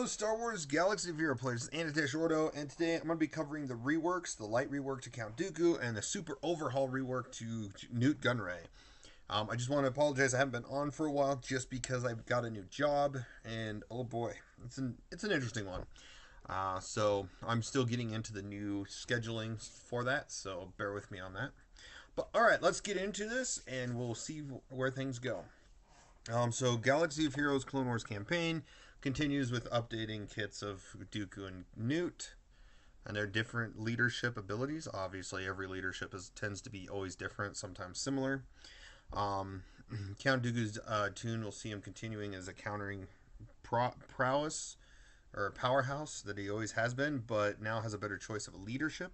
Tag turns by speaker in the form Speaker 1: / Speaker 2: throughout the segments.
Speaker 1: Hello, Star Wars Galaxy of Hero players. This is Anatish Ordo, and today I'm going to be covering the reworks, the light rework to Count Dooku, and the super overhaul rework to Nute Gunray. I just want to apologize. I haven't been on for a while, just because I've got a new job, and oh boy, it's an interesting one. So I'm still getting into the new scheduling for that, so bear with me on that. But all right, let's get into this, and we'll see where things go. So Galaxy of Heroes Clone Wars campaign continues with updating kits of Dooku and Nute and their different leadership abilities. Obviously, every leadership tends to be always different, sometimes similar. Count Dooku's tune will see him continuing as a countering prowess or powerhouse that he always has been, but now has a better choice of a leadership.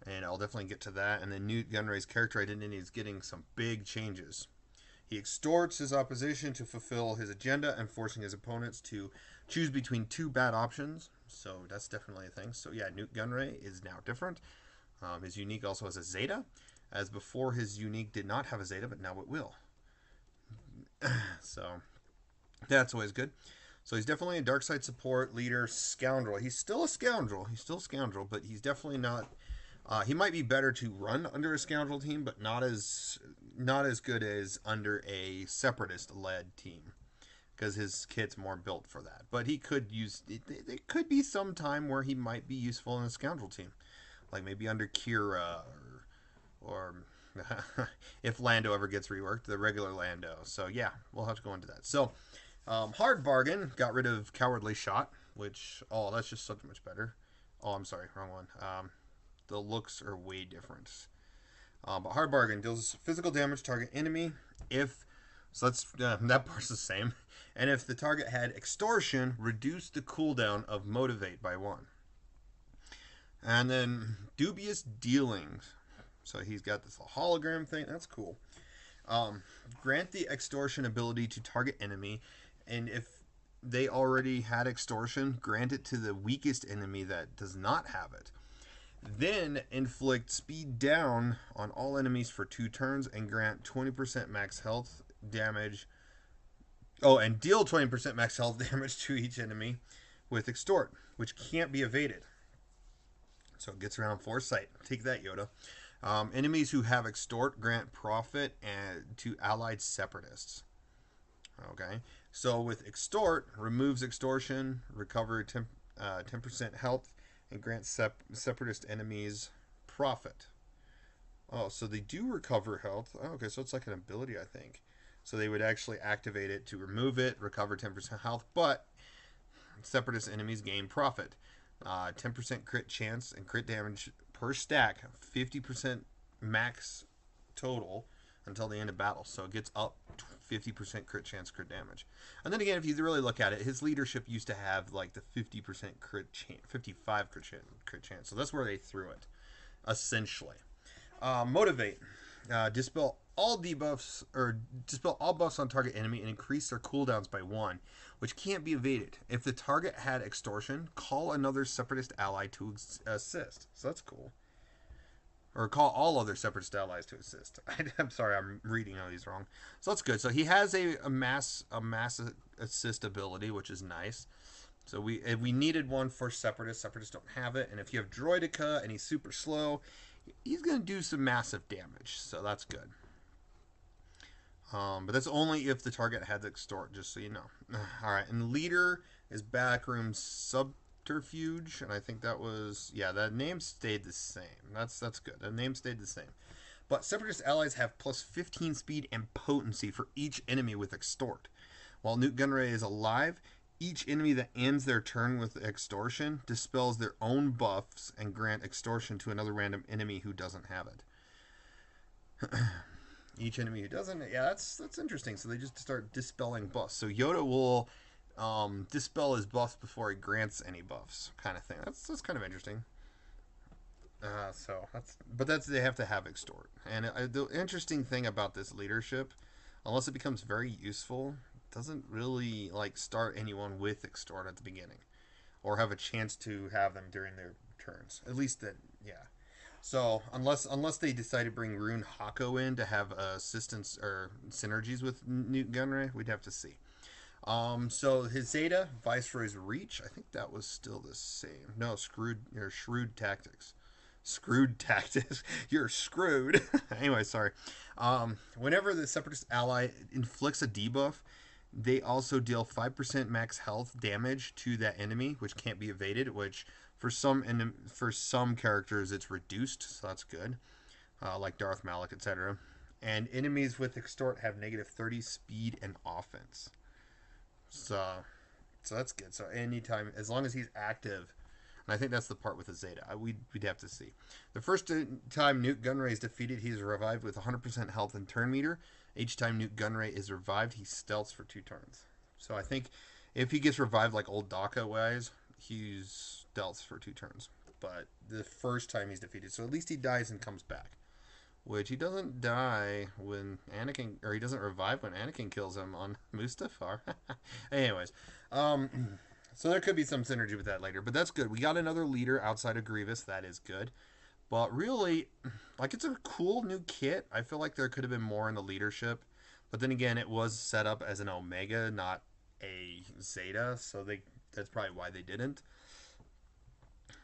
Speaker 1: And I'll definitely get to that. And then Nute Gunray's character identity is getting some big changes. He extorts his opposition to fulfill his agenda and forcing his opponents to choose between two bad options. So that's definitely a thing. So yeah, Nute Gunray is now different. His unique also has a Zeta, as before his unique did not have a Zeta, but now it will. So that's always good. So he's definitely a dark side support, leader, scoundrel. He's still a scoundrel. But he's definitely not. He might be better to run under a scoundrel team, but not as good as under a separatist-led team, because his kit's more built for that. But he could use. There could be some time where he might be useful in a scoundrel team, like maybe under Kira or if Lando ever gets reworked, the regular Lando. So yeah, we'll have to go into that. So hard bargain got rid of cowardly shot, which that's just so much better. Oh, I'm sorry, wrong one. The looks are way different. But hard bargain deals physical damage target enemy that part's the same. And if the target had extortion, reduce the cooldown of motivate by 1. And then dubious dealings. So he's got this hologram thing. That's cool. Grant the extortion ability to target enemy, and if they already had extortion, grant it to the weakest enemy that does not have it. Then inflict speed down on all enemies for 2 turns and grant 20% max health damage. Oh, and deal 20% max health damage to each enemy with extort, which can't be evaded. So it gets around foresight. Take that, Yoda. Enemies who have extort grant profit to allied separatists. Okay, so with extort, removes extortion, recover 10% health, and grant separatist enemies profit. Oh, so they do recover health. Oh, okay, so it's like an ability, I think. So they would actually activate it to remove it, recover 10% health, but separatist enemies gain profit. 10% crit chance and crit damage per stack, 50% max total until the end of battle. So it gets up 50% crit chance, crit damage. And then again, if you really look at it, his leadership used to have like the 50% crit chance, 55 crit chance. So that's where they threw it, essentially. Motivate. Dispel all debuffs or dispel all buffs on target enemy and increase their cooldowns by 1, which can't be evaded. If the target had extortion, call another separatist ally to assist. So that's cool. Or call all other separatist allies to assist. I'm sorry, I'm reading all these wrong. So that's good. So he has a mass assist ability, which is nice. So we needed one for separatists. Separatists don't have it. And if you have Droidica and he's super slow, he's going to do some massive damage. So that's good. But that's only if the target had the extort, just so you know. All right, and leader is backroom subterfuge, and I think that was, yeah, that name stayed the same. That's good. The name stayed the same. But separatist allies have plus 15 speed and potency for each enemy with extort. While Nute Gunray is alive, each enemy that ends their turn with extortion dispels their own buffs and grant extortion to another random enemy who doesn't have it. Each enemy who doesn't, yeah, that's interesting. So they just start dispelling buffs. So Yoda will dispel his buffs before he grants any buffs, kind of thing. That's kind of interesting. But they have to have extort. And the interesting thing about this leadership, unless it becomes very useful, doesn't really like start anyone with extort at the beginning, or have a chance to have them during their turns. At least that, yeah. So unless they decide to bring Rune Hako in to have assistance or synergies with Nute Gunray, we'd have to see. So his Zeta, Viceroy's Reach, I think that was still the same. No, Shrewd Tactics. Screwed Tactics. You're screwed. Anyway, sorry. Whenever the Separatist ally inflicts a debuff, they also deal 5% max health damage to that enemy, which can't be evaded, which for some characters it's reduced, so that's good. Like Darth Malik, etc. And enemies with Extort have negative 30 speed and offense. So that's good. So anytime, as long as he's active, and I think that's the part with the Zeta, we'd have to see. The first time Nute Gunray is defeated, he's revived with 100% health and turn meter. Each time Nute Gunray is revived, he stealths for 2 turns. So I think if he gets revived like old Daka wise, he's stealths for 2 turns. But the first time he's defeated, so at least he dies and comes back. Which he doesn't die when Anakin, or he doesn't revive when Anakin kills him on Mustafar. Anyways, so there could be some synergy with that later, but that's good. We got another leader outside of Grievous. That is good. But really, like, it's a cool new kit. I feel like there could have been more in the leadership. But then again, it was set up as an Omega, not a Zeta, so that's probably why they didn't.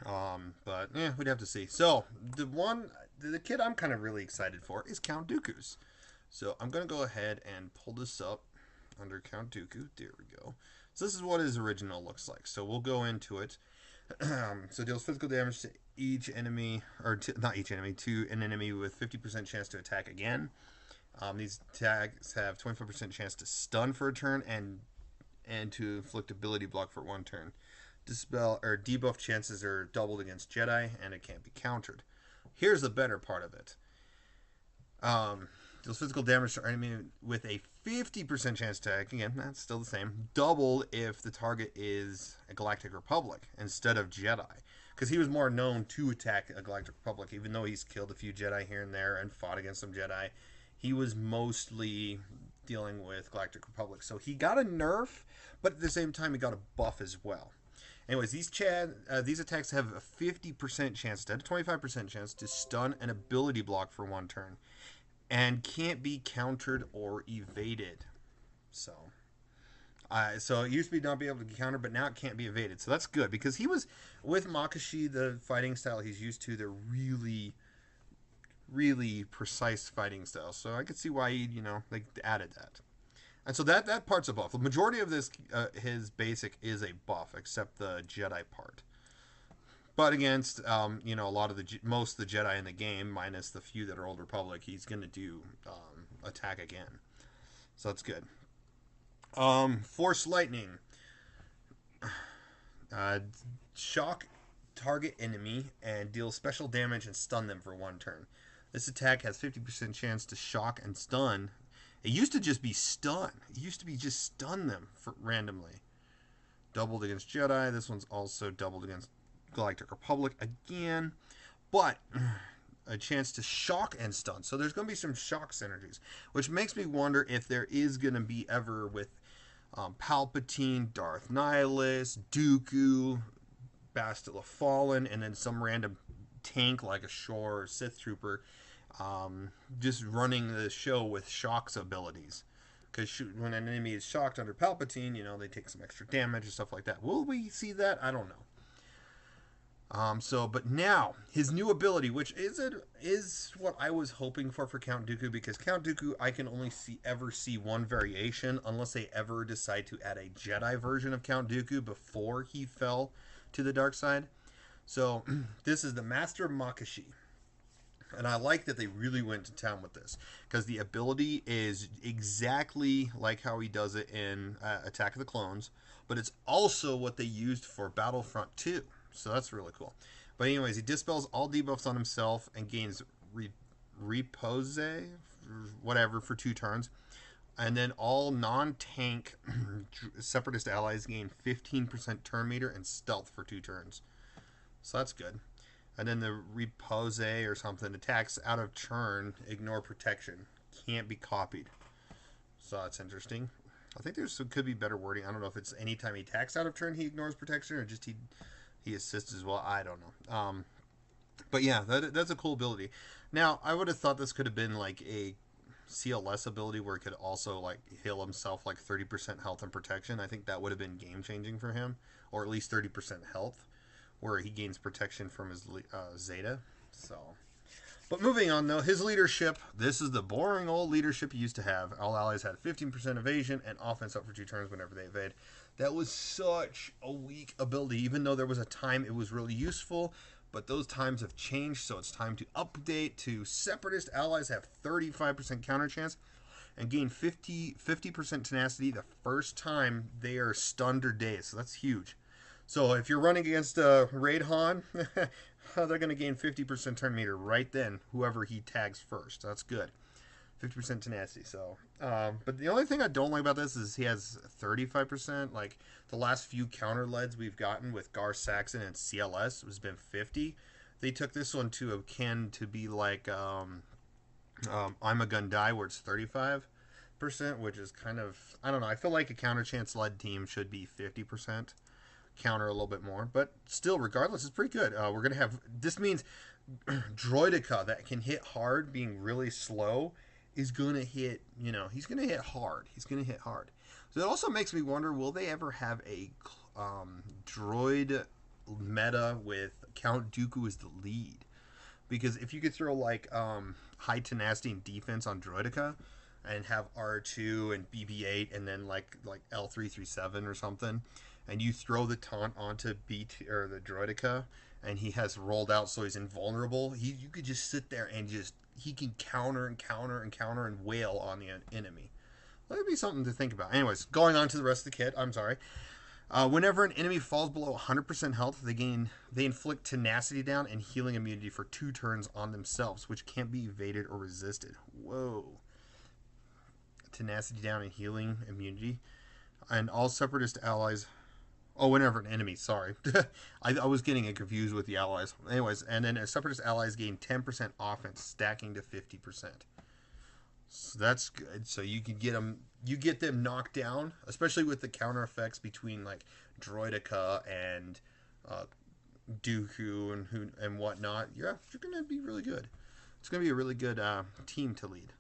Speaker 1: But yeah, we'd have to see. So the kid I'm kind of really excited for is Count Dooku's. So I'm gonna go ahead and pull this up under Count Dooku. There we go. So this is what his original looks like. So we'll go into it. So deals physical damage to each enemy, or not each enemy, to an enemy with 50% chance to attack again. These attacks have 25% chance to stun for a turn and to inflict ability block for 1 turn. Dispel or debuff chances are doubled against Jedi, and it can't be countered. Here's the better part of it. Deals physical damage to enemy with a 50% chance to attack. Again, that's still the same. Double if the target is a Galactic Republic instead of Jedi. Because he was more known to attack a Galactic Republic, even though he's killed a few Jedi here and there and fought against some Jedi. He was mostly dealing with Galactic Republic. So he got a nerf, but at the same time he got a buff as well. Anyways, these attacks have a 50% chance, instead of 25% chance, to stun an ability block for 1 turn. And can't be countered or evaded. So it used to be not be able to be countered, but now it can't be evaded. So that's good, because he was, with Makashi, the fighting style he's used to, the really, really precise fighting style. So I could see why he, they added that. And so that part's a buff. The majority of this, his basic is a buff, except the Jedi part. But against, a lot of most of the Jedi in the game, minus the few that are Old Republic, he's going to do attack again. So that's good. Force Lightning. Shock target enemy and deal special damage and stun them for 1 turn. This attack has 50% chance to shock and stun. It used to just be stun. It used to be just stun them randomly. Doubled against Jedi. This one's also doubled against Galactic Republic again. But a chance to shock and stun. So there's going to be some shock synergies. Which makes me wonder if there is going to be ever with Palpatine, Darth Nihilus, Dooku, Bastila Fallen, and then some random tank like a Shore or Sith Trooper. Just running the show with shocks abilities, because when an enemy is shocked under Palpatine, they take some extra damage and stuff like that. Will we see that? I don't know. But now his new ability, which is what I was hoping for Count Dooku, because Count Dooku I can only ever see one variation, unless they ever decide to add a Jedi version of Count Dooku before he fell to the dark side. So this is the Master Makashi. And I like that they really went to town with this, because the ability is exactly like how he does it in Attack of the Clones, but it's also what they used for Battlefront 2. So that's really cool. But anyways, he dispels all debuffs on himself and gains repose, whatever, for 2 turns. And then all non-tank Separatist allies gain 15% turn meter and stealth for 2 turns. So that's good. And then the repose or something, attacks out of turn, ignore protection. Can't be copied. So that's interesting. I think could be better wording. I don't know if it's anytime he attacks out of turn he ignores protection, or just he assists as well. I don't know. But yeah, that's a cool ability. Now, I would have thought this could have been like a CLS ability where he could also like heal himself like 30% health and protection, I think that would have been game changing for him, or at least 30% health, where he gains protection from his Zeta. So, but moving on though, his leadership. This is the boring old leadership he used to have. All allies had 15% evasion and offense up for 2 turns whenever they evade. That was such a weak ability, even though there was a time it was really useful. But those times have changed, so it's time to update to Separatist allies have 35% counter chance and gain 50% tenacity the first time they are stunned or dazed. So that's huge. So if you're running against Raid Han, they're going to gain 50% turn meter right then, whoever he tags first. That's good. 50% tenacity. So, but the only thing I don't like about this is he has 35%. Like the last few counter leads we've gotten with Gar Saxon and CLS has been 50. They took this one to akin to be like I'm a Gun Die, where it's 35%, which is kind of, I don't know. I feel like a counter chance led team should be 50%. Counter a little bit more, but still, regardless, it's pretty good. We're gonna have, this means Droideka that can hit hard, being really slow, is gonna hit, you know, he's gonna hit hard. He's gonna hit hard. So it also makes me wonder, will they ever have a droid meta with Count Dooku as the lead? Because if you could throw like high tenacity and defense on Droideka and have R2 and BB-8 and then like L337 or something, and you throw the taunt onto BT or the Droideka, and he has rolled out so he's invulnerable, you could just sit there and just, he can counter and counter and counter and wail on the enemy. That would be something to think about. Anyways, going on to the rest of the kit. I'm sorry. Whenever an enemy falls below 100% health, they inflict tenacity down and healing immunity for 2 turns on themselves, which can't be evaded or resisted. Whoa. Tenacity down and healing immunity. And all Separatist allies... Oh, whenever an enemy, sorry. I was getting it confused with the allies. Anyways, and then Separatist allies gain 10% offense, stacking to 50%. So that's good. So you can get them knocked down, especially with the counter effects between like Droideka and Dooku and whatnot. You're gonna be really good. It's gonna be a really good team to lead.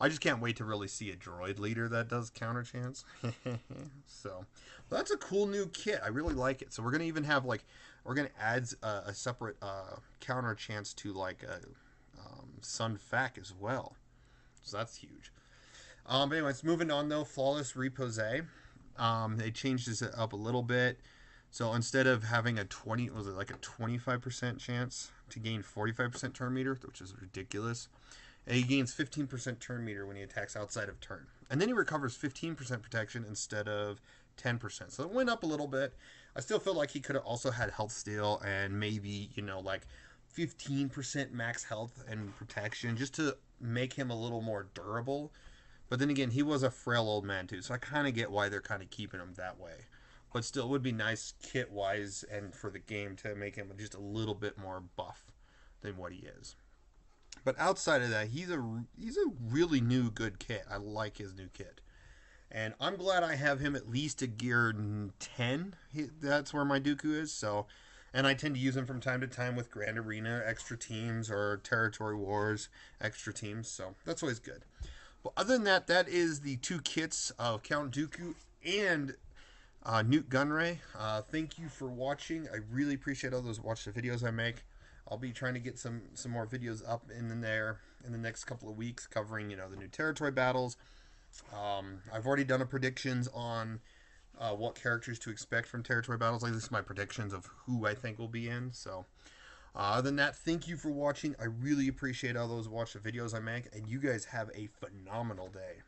Speaker 1: I just can't wait to really see a droid leader that does counter chance. So that's a cool new kit. I really like it. So we're gonna even have like, we're gonna add a separate counter chance to like a Sun Fac as well. So that's huge. But anyways, moving on though, Flawless Repose. They changed this up a little bit. So instead of having a 25% chance to gain 45% turn meter, which is ridiculous. And he gains 15% turn meter when he attacks outside of turn. And then he recovers 15% protection instead of 10%. So it went up a little bit. I still feel like he could have also had health steal and maybe, you know, like 15% max health and protection just to make him a little more durable. But then again, he was a frail old man too. So I kind of get why they're kind of keeping him that way. But still, it would be nice kit-wise and for the game to make him just a little bit more buff than what he is. But outside of that, he's a really new good kit. I like his new kit. And I'm glad I have him at least a gear 10. That's where my Dooku is. So, and I tend to use him from time to time with Grand Arena extra teams or Territory Wars extra teams. So that's always good. But other than that, that is the 2 kits of Count Dooku and Nute Gunray. Thank you for watching. I really appreciate all those watch the videos I make. I'll be trying to get some more videos up in there in the next couple of weeks covering, you know, the new territory battles. I've already done a predictions on what characters to expect from territory battles. Like, this is my predictions of who I think will be in. So other than that, thank you for watching. I really appreciate all those watch the videos I make, and you guys have a phenomenal day.